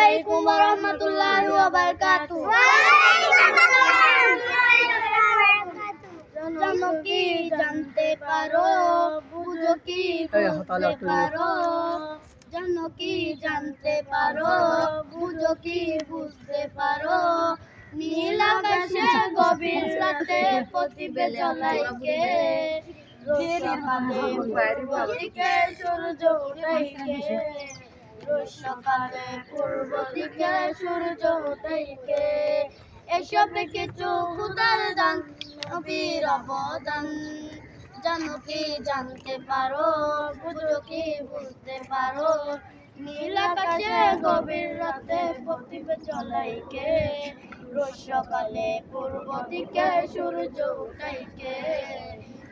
আলাইকুম ওয়া রাহমাতুল্লাহি ওয়া বারাকাতুহু। জানো কি জানতে পারো, বুঝো কি বুঝতে পারো। জানো কি জানতে পারো, বুঝো কি বুঝতে পারো। নীল আকাশে গভীর রাতে প্রদীপে জ্বলাইকে, রোজ সকালে পূর্ব দিকে সূর্য উঠাইকে, রোজ সকালে পূর্ব দিকে সূর্য উঠাইকে। এসবে কিছু খোদার দান, নবীর অবদান। জানো কি জানতে পারো, বুঝো কি বুঝতে পারো। নীল আকাশে গভীর রাতে প্রদীপে জ্বলাইকে, রোজ সকালে পূর্ব দিকে সূর্য উঠাইকে,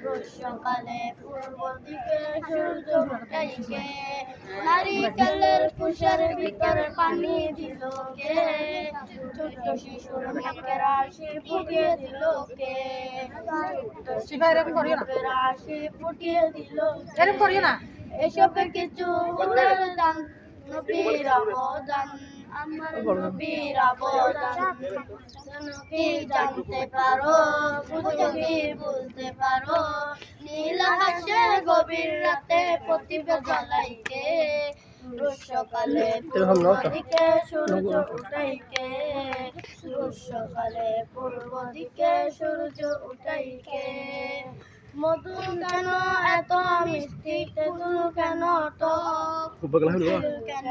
রোজ সকালে পূর্ব দিকে সূর্য উঠাইকে। নারিকেলের কুশের ভিতরে পানি দিল কে, ছোট্ট শিশুর মুখের হাসি ফুটিয়ে দিল কে, হাসি ফুটিয়ে দিল। এসবে কিছু খোদার দান, নবীর অবদান, আমার নবীর অবদান। জানো কি জানতে পারো, বুঝো কি বুঝতে পারো। নীল আকাশে গভীর রাতে প্রদীপে জ্বলাইকে, রোজ সকালে পূর্ব দিকে সূর্য উঠাইকে, রোজ সকালে পূর্ব দিকে সূর্য উঠাইকে। মধু কেন এত মিষ্টি, তেঁতুল কেন টক, কেন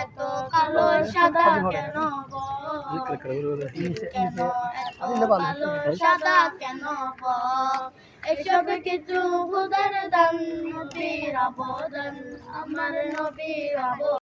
এত কালো সাদা কেন বক, কেন এত কালো সাদা কেন বক। এসবে কিছু খোদার দান, নবীর অবদান, আমার নবীর অবদান।